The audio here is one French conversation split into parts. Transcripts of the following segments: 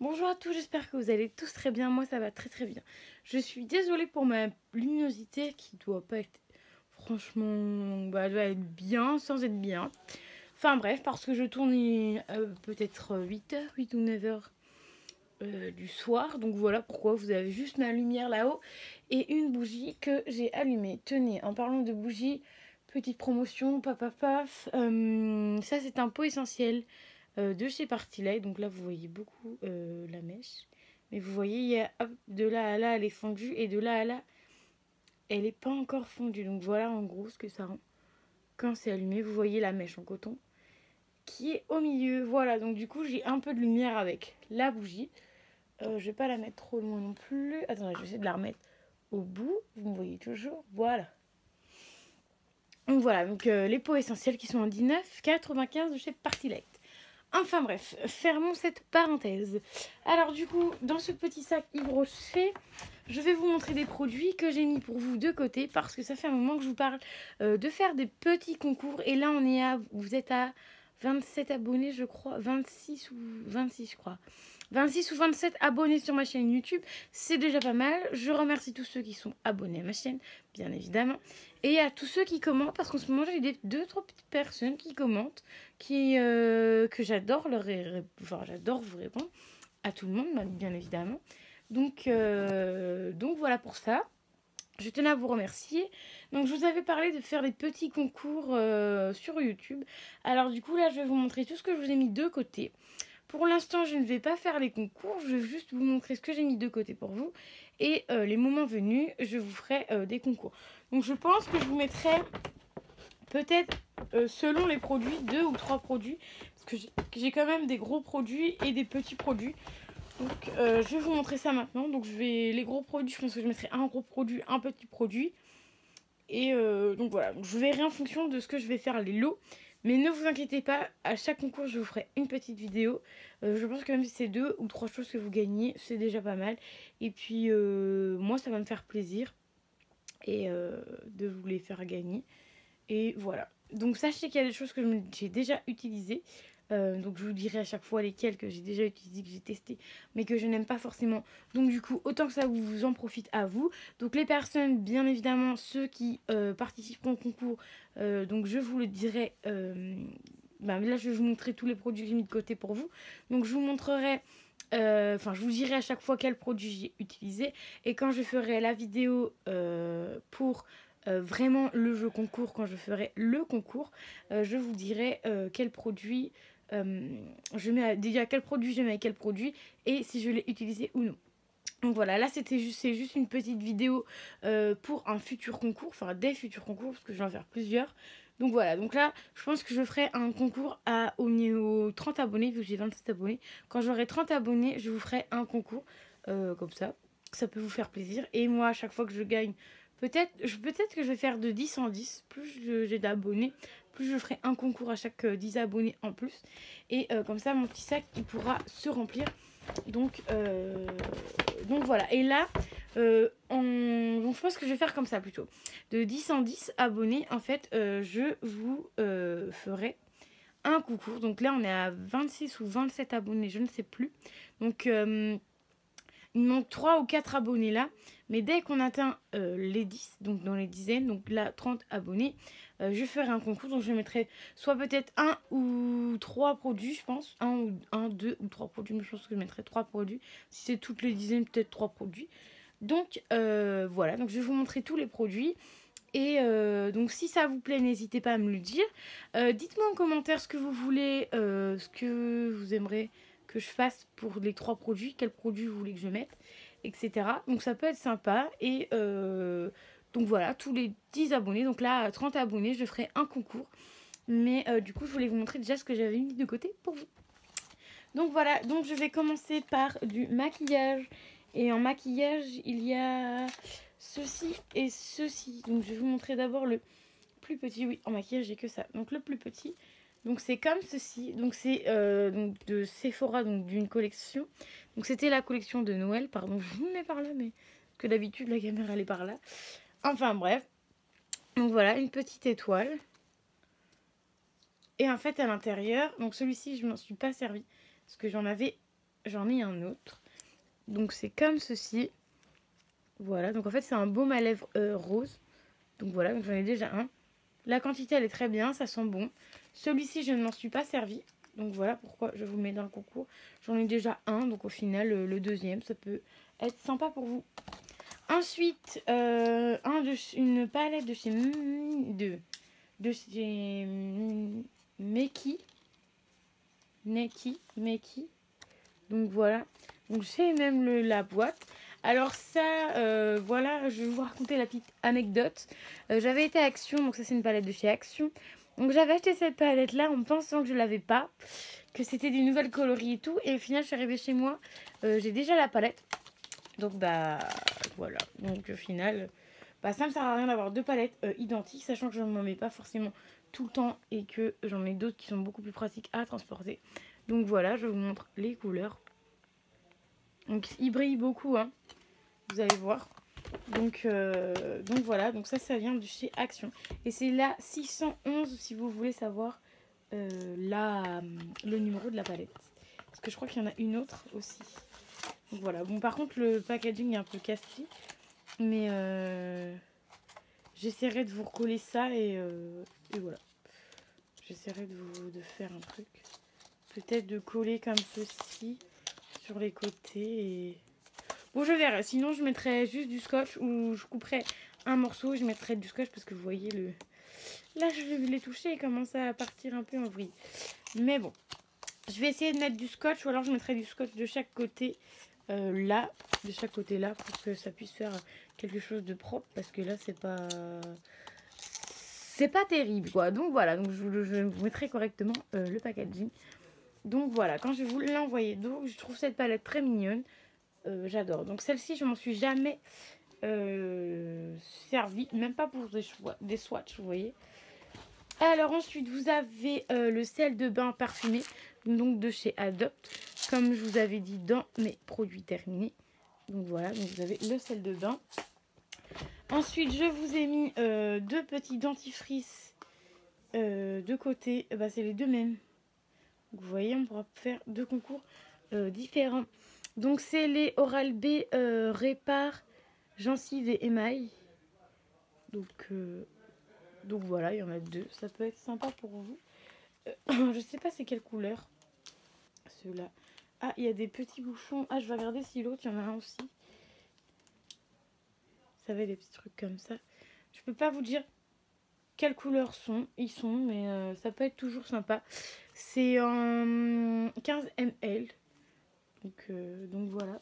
Bonjour à tous, j'espère que vous allez tous très bien. Moi, ça va très très bien. Je suis désolée pour ma luminosité qui doit pas être... Franchement, elle doit être bien sans être bien. Enfin bref, parce que je tourne peut-être 8 heures, 8 ou 9 heures du soir. Donc voilà pourquoi vous avez juste ma lumière là-haut et une bougie que j'ai allumée. Tenez, en parlant de bougie, petite promotion, paf. Ça, c'est un pot essentiel de chez Partylight. Donc là, vous voyez beaucoup la mèche. Mais vous voyez, il y a, hop, de là à là, elle est fondue. Et de là à là, elle n'est pas encore fondue. Donc voilà en gros ce que ça rend quand c'est allumé. Vous voyez la mèche en coton qui est au milieu. Voilà, donc du coup, j'ai un peu de lumière avec la bougie. Je vais pas la mettre trop loin non plus. Attendez, je vais essayer de la remettre au bout. Vous me voyez toujours. Voilà. Donc voilà, donc les pots essentiels qui sont en 19,95 de chez Partylight. Enfin bref, fermons cette parenthèse. Alors du coup, dans ce petit sac Yves Rocher, je vais vous montrer des produits que j'ai mis pour vous de côté parce que ça fait un moment que je vous parle de faire des petits concours. Et là, vous êtes à 27 abonnés, je crois, 26 ou 26, je crois. 26 ou 27 abonnés sur ma chaîne YouTube, c'est déjà pas mal. Je remercie tous ceux qui sont abonnés à ma chaîne, bien évidemment. Et à tous ceux qui commentent, parce qu'en ce moment, j'ai 2-3 petites personnes qui commentent, que j'adore j'adore vous répondre à tout le monde, bien évidemment. Donc voilà pour ça. Je tenais à vous remercier. Donc je vous avais parlé de faire des petits concours sur YouTube. Alors du coup là je vais vous montrer tout ce que je vous ai mis de côté. Pour l'instant je ne vais pas faire les concours. Je vais juste vous montrer ce que j'ai mis de côté pour vous. Et les moments venus je vous ferai des concours. Donc je pense que je vous mettrai peut-être selon les produits 2 ou 3 produits. Parce que j'ai quand même des gros produits et des petits produits. Donc je vais vous montrer ça maintenant. Donc les gros produits, je pense que je mettrai un gros produit, un petit produit. Et donc voilà, je verrai en fonction de ce que je vais faire les lots. Mais ne vous inquiétez pas, à chaque concours je vous ferai une petite vidéo. Je pense que même si c'est 2 ou 3 choses que vous gagnez, c'est déjà pas mal. Et puis moi ça va me faire plaisir et de vous les faire gagner. Et voilà. Donc sachez qu'il y a des choses que j'ai déjà utilisées. Donc je vous dirai à chaque fois lesquelles que j'ai déjà utilisées, que j'ai testées, mais que je n'aime pas forcément. Donc du coup, autant que ça vous en profite à vous. Donc les personnes, bien évidemment, ceux qui participent au concours, donc je vous le dirai. Là, je vais vous montrer tous les produits que j'ai mis de côté pour vous. Donc je vous montrerai. Je vous dirai à chaque fois quel produit j'ai utilisé. Et quand je ferai la vidéo pour vraiment le jeu concours, quand je ferai le concours, je vous dirai quel produit déjà quel produit je mets avec quel produit et si je l'ai utilisé ou non. Donc voilà, là c'est juste une petite vidéo pour un futur concours, enfin des futurs concours parce que je vais en faire plusieurs. Donc voilà, donc là je pense que je ferai un concours aux 30 abonnés vu que j'ai 27 abonnés. Quand j'aurai 30 abonnés, je vous ferai un concours comme ça peut vous faire plaisir. Et moi à chaque fois que je gagne, peut-être que je vais faire de 10 en 10, plus j'ai d'abonnés, plus je ferai un concours à chaque 10 abonnés en plus. Et comme ça mon petit sac il pourra se remplir. Donc voilà. Et là, donc je pense que je vais faire comme ça plutôt. De 10 en 10 abonnés, en fait, je vous ferai un concours. Donc là, on est à 26 ou 27 abonnés, je ne sais plus. Donc, il manque 3 ou 4 abonnés là. Mais dès qu'on atteint les 10, donc dans les dizaines, donc là, 30 abonnés, je ferai un concours. Donc je mettrai soit peut-être 1 ou 3 produits, je pense. 2 ou 3 produits, mais je pense que je mettrai 3 produits. Si c'est toutes les dizaines, peut-être 3 produits. Donc voilà, donc je vais vous montrer tous les produits. Et donc si ça vous plaît, n'hésitez pas à me le dire. Dites-moi en commentaire ce que vous voulez, ce que vous aimeriez que je fasse pour les 3 produits, quels produits vous voulez que je mette, etc. Donc ça peut être sympa. Et donc voilà, tous les 10 abonnés, donc là 30 abonnés, je ferai un concours. Mais du coup je voulais vous montrer déjà ce que j'avais mis de côté pour vous. Donc voilà, donc je vais commencer par du maquillage. Et en maquillage, il y a ceci et ceci. Donc je vais vous montrer d'abord le plus petit. Oui, en maquillage, j'ai que ça. Donc le plus petit. Donc c'est comme ceci. Donc c'est de Sephora, donc d'une collection. Donc c'était la collection de Noël. Pardon, je vous mets par là, mais que d'habitude la caméra elle est par là. Enfin bref. Donc voilà, une petite étoile. Et en fait à l'intérieur, donc celui-ci je m'en suis pas servi. Parce que j'en avais j'en ai un autre. Donc c'est comme ceci. Voilà, donc en fait c'est un baume à lèvres rose. Donc voilà, j'en ai déjà un. La quantité elle est très bien, ça sent bon. Celui-ci je ne m'en suis pas servi. Donc voilà pourquoi je vous le mets dans le concours. J'en ai déjà un, donc au final le deuxième, ça peut être sympa pour vous. Ensuite, une palette de chez Meki. Donc voilà. Donc j'ai même la boîte. Alors ça, voilà, je vais vous raconter la petite anecdote. J'avais été à Action, donc ça c'est une palette de chez Action. Donc j'avais acheté cette palette là en pensant que je l'avais pas, que c'était des nouvelles coloris et tout. Et au final je suis arrivée chez moi, j'ai déjà la palette. Donc bah voilà, donc au final, bah, ça me sert à rien d'avoir deux palettes identiques, sachant que je ne m'en mets pas forcément tout le temps et que j'en ai d'autres qui sont beaucoup plus pratiques à transporter. Donc voilà, je vous montre les couleurs. Donc il brille beaucoup, hein, vous allez voir. Donc voilà, donc ça vient de chez Action. Et c'est la 611 si vous voulez savoir le numéro de la palette. Parce que je crois qu'il y en a une autre aussi. Donc voilà, bon par contre le packaging est un peu cassé. Mais j'essaierai de vous recoller ça et voilà. J'essaierai de faire un truc. Peut-être de coller comme ceci sur les côtés. Et... bon, je verrai. Sinon, je mettrai juste du scotch ou je couperai un morceau. Je mettrai du scotch parce que vous voyez le... là, je vais les toucher et commence à partir un peu en vrille. Mais bon, je vais essayer de mettre du scotch ou alors je mettrai du scotch de chaque côté. Là, de chaque côté là, pour que ça puisse faire quelque chose de propre, parce que là c'est pas terrible quoi. Donc voilà, donc je vous mettrai correctement le packaging. Donc voilà, quand je vais vous l'envoyer, donc je trouve cette palette très mignonne, j'adore. Donc celle-ci je m'en suis jamais servi, même pas pour des swatchs, vous voyez. Alors ensuite vous avez le sel de bain parfumé, donc de chez Adopt, comme je vous avais dit dans mes produits terminés. Donc voilà, donc vous avez le sel de bain. Ensuite je vous ai mis deux petits dentifrices de côté, bah, c'est les deux mêmes. Donc, vous voyez, on pourra faire deux concours différents. Donc c'est les Oral-B Répare Gencives et Émail. Donc voilà, il y en a deux. Ça peut être sympa pour vous. Je sais pas c'est quelle couleur. Ceux-là. Ah, il y a des petits bouchons. Ah, je vais regarder si l'autre, il y en a un aussi. Ça avait des petits trucs comme ça. Je peux pas vous dire quelles couleurs ils sont, mais ça peut être toujours sympa. C'est en 15 ml. Donc voilà.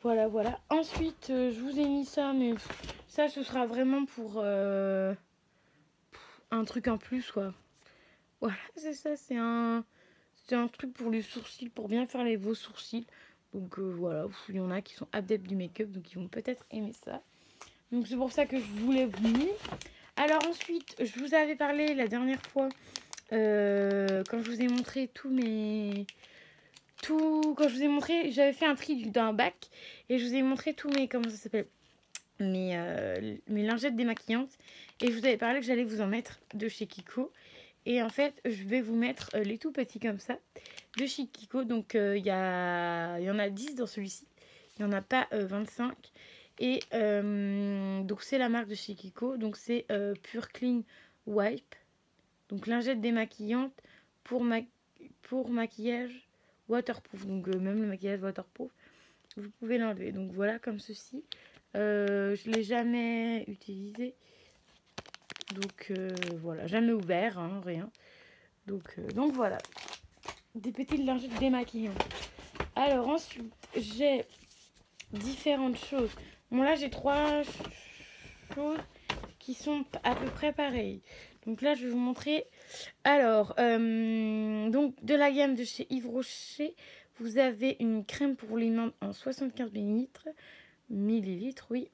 Voilà. Ensuite, je vous ai mis ça, mais ça, ce sera vraiment pour un truc en plus, quoi. Voilà, c'est ça, c'est un truc pour les sourcils, pour bien faire vos sourcils. Donc voilà, il y en a qui sont adeptes du make-up, donc ils vont peut-être aimer ça. Donc c'est pour ça que je voulais vous dire. Alors ensuite, je vous avais parlé la dernière fois, quand je vous ai montré quand je vous ai montré, j'avais fait un tri d'un bac et je vous ai montré tous mes, comment ça s'appelle, mes lingettes démaquillantes. Et je vous avais parlé que j'allais vous en mettre de chez Kiko. Et en fait, je vais vous mettre les tout petits comme ça de chez Kiko. Donc, il y en a 10 dans celui-ci. Il n'y en a pas 25. Et donc, c'est la marque de chez Kiko. Donc, c'est Pure Clean Wipe. Donc, lingette démaquillante pour maquillage waterproof. Donc, même le maquillage waterproof, vous pouvez l'enlever. Donc, voilà, comme ceci. Je ne l'ai jamais utilisé. Donc voilà, jamais ouvert, hein, rien. Donc voilà, des petites lingettes démaquillantes. Alors ensuite, j'ai différentes choses. Bon là, j'ai trois choses qui sont à peu près pareilles. Donc là, je vais vous montrer. Alors, donc de la gamme de chez Yves Rocher, vous avez une crème pour les mains en 75 millilitres, oui.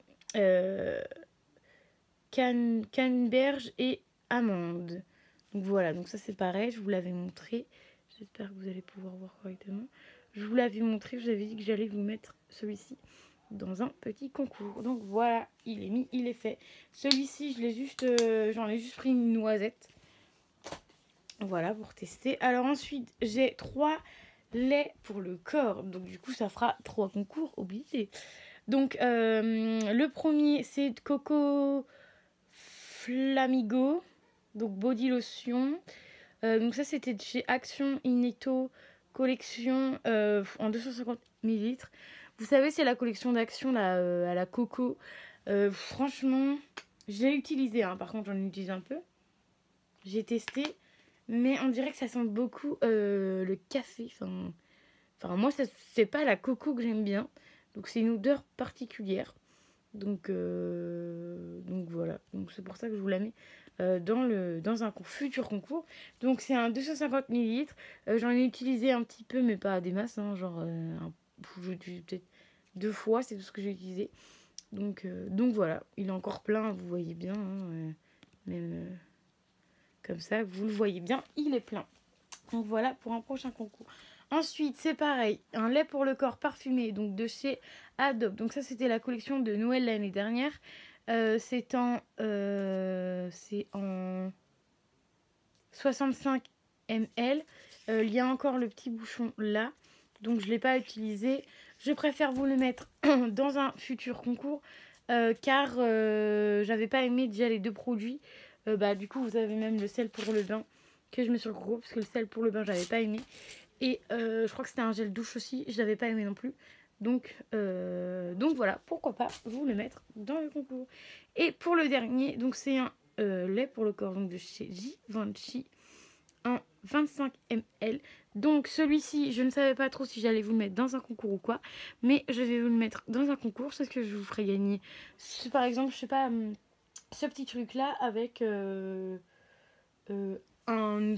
Canneberge et amande. Donc voilà, donc ça c'est pareil, je vous l'avais montré. J'espère que vous allez pouvoir voir correctement. Je vous l'avais montré, je vous avais dit que j'allais vous mettre celui-ci dans un petit concours. Donc voilà, il est mis, il est fait. Celui-ci, j'en ai juste pris une noisette. Voilà, pour tester. Alors ensuite, j'ai 3 lait pour le corps. Donc du coup, ça fera 3 concours obligés. Donc le premier, c'est Coco Flamigo, donc body lotion. Donc ça, c'était de chez Action Ineto, collection en 250 ml. Vous savez, c'est la collection d'Action là, à la coco. Franchement, je l'ai utilisé, hein. Par contre, j'en utilise un peu. J'ai testé, mais on dirait que ça sent beaucoup le café. Enfin moi, c'est pas la coco que j'aime bien. Donc c'est une odeur particulière. Donc voilà. Donc c'est pour ça que je vous la mets dans un futur concours. Donc c'est un 250 ml. J'en ai utilisé un petit peu, mais pas des masses. Hein, genre, je l'utilise peut-être 2 fois, c'est tout ce que j'ai utilisé. Donc voilà. Il est encore plein, vous voyez bien. Hein, même comme ça, vous le voyez bien, il est plein. Donc voilà pour un prochain concours. Ensuite, c'est pareil, un lait pour le corps parfumé, donc de chez Adobe. Donc ça, c'était la collection de Noël l'année dernière. C'est en 65 ml. Il y a encore le petit bouchon là, donc je ne l'ai pas utilisé. Je préfère vous le mettre dans un futur concours, car j'avais pas aimé déjà les 2 produits. Du coup, vous avez même le sel pour le bain que je mets sur le concours, parce que le sel pour le bain, j'avais pas aimé. Et je crois que c'était un gel douche aussi, je l'avais pas aimé non plus. Donc voilà, pourquoi pas vous le mettre dans le concours. Et pour le dernier, donc c'est un lait pour le corps, donc de chez Givenchy, en 25 ml. Donc celui-ci, je ne savais pas trop si j'allais vous le mettre dans un concours ou quoi, mais je vais vous le mettre dans un concours, parce que je vous ferai gagner, par exemple, je sais pas, ce petit truc là avec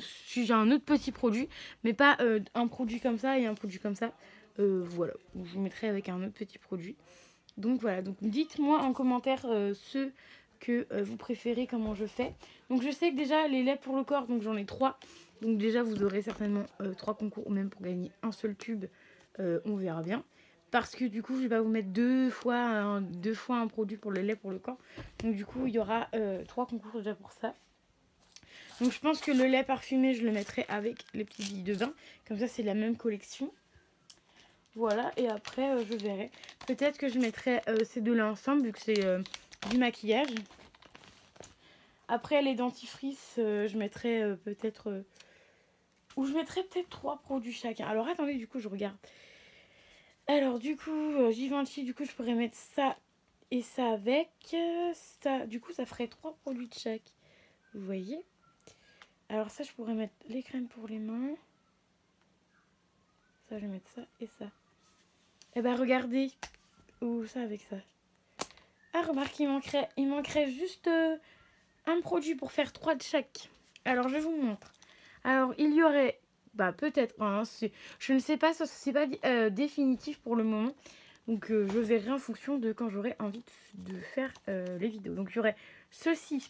si j'ai un autre petit produit, mais pas un produit comme ça et un produit comme ça. Voilà, je vous mettrai avec un autre petit produit. Donc voilà, donc dites-moi en commentaire ceux que vous préférez, comment je fais. Donc je sais que déjà les laits pour le corps, donc j'en ai 3. Donc déjà vous aurez certainement 3 concours, ou même pour gagner un seul tube, on verra bien. Parce que du coup je vais pas vous mettre deux fois un produit pour le lait pour le corps. Donc du coup il y aura 3 concours déjà pour ça. Donc je pense que le lait parfumé, je le mettrai avec les petits billes de bain. Comme ça, c'est la même collection. Voilà, et après, je verrai. Peut-être que je mettrai ces deux-là ensemble, vu que c'est du maquillage. Après, les dentifrices, je mettrai peut-être... ou je mettrai peut-être 3 produits chacun. Alors, attendez, du coup, je regarde. Alors, du coup, Givenchy, du coup, je pourrais mettre ça et ça avec. Ça, du coup, ça ferait 3 produits de chaque. Vous voyez ? Alors ça, je pourrais mettre les crèmes pour les mains. Ça, je vais mettre ça et ça. Et bah regardez. Ou ça avec ça. Ah, remarque, il manquerait juste un produit pour faire 3 de chaque. Alors, je vous montre. Alors, il y aurait... peut-être. Hein, je ne sais pas, c'est pas définitif pour le moment. Donc, je verrai en fonction de quand j'aurai envie de faire les vidéos. Donc, il y aurait ceci.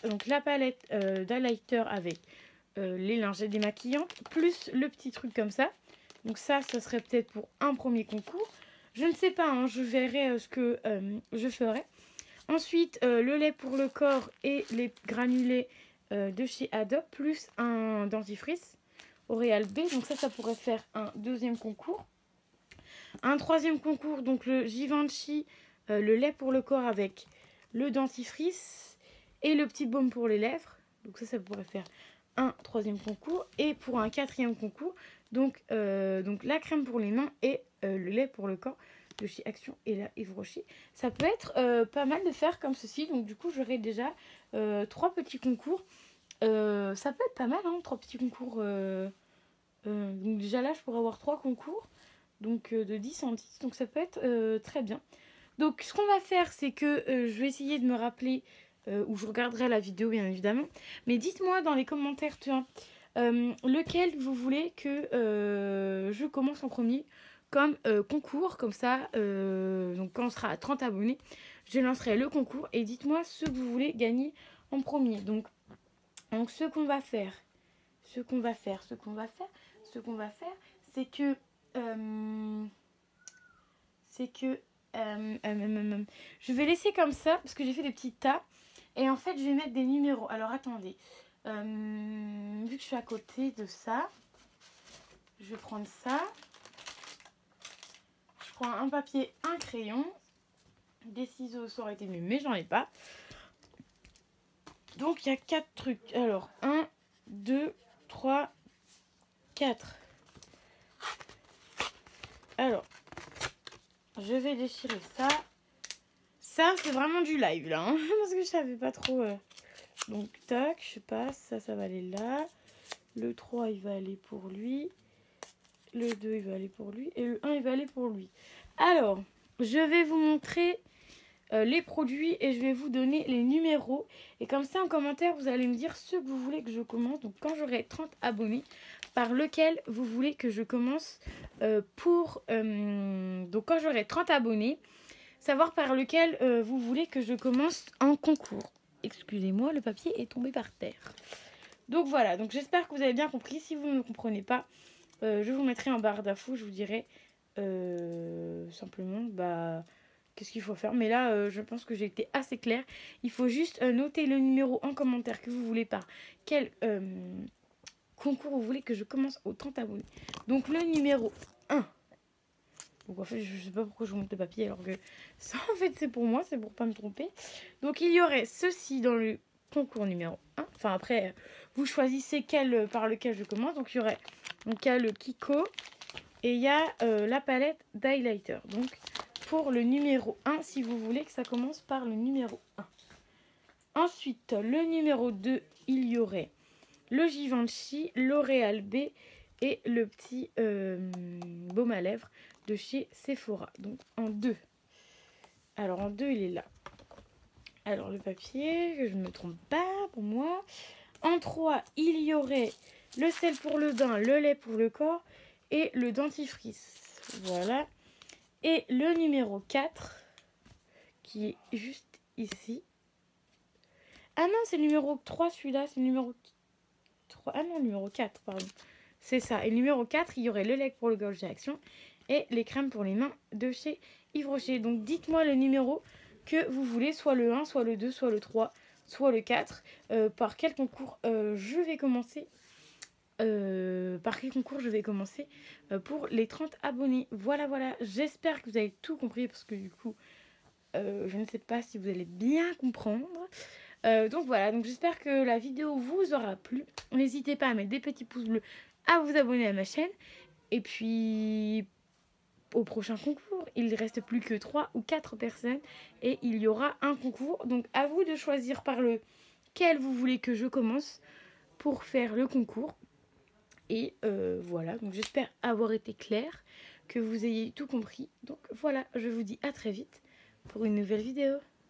Donc la palette d'highlighter avec les lingettes démaquillantes, plus le petit truc comme ça. Donc ça serait peut-être pour un premier concours. Je ne sais pas, hein, je verrai ce que je ferai. Ensuite, le lait pour le corps et les granulés de chez Adobe, plus un dentifrice Oréal B. Donc ça pourrait faire un deuxième concours. Un troisième concours, donc le Givenchy, le lait pour le corps avec le dentifrice et le petit baume pour les lèvres. Donc ça pourrait faire un troisième concours. Et pour un quatrième concours, donc la crème pour les mains et le lait pour le corps de chez Action et la Yves Rocher. Ça peut être pas mal de faire comme ceci. Donc du coup, j'aurai déjà 3 petits concours. Ça peut être pas mal, hein, 3 petits concours. Donc déjà là, je pourrais avoir 3 concours. Donc de 10 en 10. Donc ça peut être très bien. Donc ce qu'on va faire, c'est que je vais essayer de me rappeler... où je regarderai la vidéo bien évidemment. Mais dites-moi dans les commentaires, lequel vous voulez que je commence en premier comme concours. Comme ça, donc quand on sera à 30 abonnés, je lancerai le concours. Et dites-moi ce que vous voulez gagner en premier. Donc ce qu'on va faire, c'est que... je vais laisser comme ça parce que j'ai fait des petits tas. Et en fait, je vais mettre des numéros. Alors, attendez. Vu que je suis à côté de ça, Je vais prendre ça. Je prends un papier, un crayon. Des ciseaux, ça aurait été mieux, mais j'en ai pas. Donc il y a 4 trucs. Alors 1, 2, 3, 4. Alors, je vais déchirer ça. Ça, c'est vraiment du live là, hein, parce que je savais pas trop. Donc, tac, je passe. Ça va aller là. Le 3, il va aller pour lui. Le 2, il va aller pour lui. Et le 1, il va aller pour lui. Alors, je vais vous montrer les produits et je vais vous donner les numéros. Et comme ça, en commentaire, vous allez me dire ce que vous voulez que je commence. Donc, quand j'aurai 30 abonnés, par lequel vous voulez que je commence donc, quand j'aurai 30 abonnés, savoir par lequel vous voulez que je commence en concours. Excusez-moi, le papier est tombé par terre. Donc voilà, donc j'espère que vous avez bien compris. Si vous ne comprenez pas, je vous mettrai en barre d'infos, je vous dirai simplement qu'est-ce qu'il faut faire. Mais là, je pense que j'ai été assez claire. Il faut juste noter le numéro en commentaire que vous voulez par quel concours vous voulez que je commence aux 30 abonnés. Donc le numéro 1. Donc en fait, je sais pas pourquoi je vous montre le papier alors que ça en fait c'est pour moi, c'est pour pas me tromper. Donc il y aurait ceci dans le concours numéro 1. Enfin après, vous choisissez par lequel je commence. Donc il y aurait le Kiko et il y a la palette d'highlighter. Donc pour le numéro 1, si vous voulez que ça commence par le numéro 1. Ensuite, le numéro 2, il y aurait le Givenchy, L'Oréal B et le petit baume à lèvres de chez Sephora. Donc en 2. Alors en 2, il est là. Alors le papier, que je ne me trompe pas pour moi. En 3, il y aurait le sel pour le bain, le lait pour le corps et le dentifrice. Voilà. Et le numéro 4, qui est juste ici. Ah non, c'est le numéro 3 celui-là, c'est le numéro 3. Ah non, le numéro 4, pardon. C'est ça. Et le numéro 4, il y aurait le lait pour le gorge d'action et les crèmes pour les mains de chez Yves Rocher. Donc dites-moi le numéro que vous voulez, soit le 1, soit le 2, soit le 3, soit le 4. Par quel concours je vais commencer pour les 30 abonnés. Voilà, j'espère que vous avez tout compris parce que du coup, je ne sais pas si vous allez bien comprendre. Donc voilà, donc j'espère que la vidéo vous aura plu. N'hésitez pas à mettre des petits pouces bleus, à vous abonner à ma chaîne. Et puis, au prochain concours, il ne reste plus que 3 ou 4 personnes et il y aura un concours. Donc à vous de choisir par lequel vous voulez que je commence pour faire le concours. Et voilà, donc j'espère avoir été claire, que vous ayez tout compris. Donc voilà, je vous dis à très vite pour une nouvelle vidéo.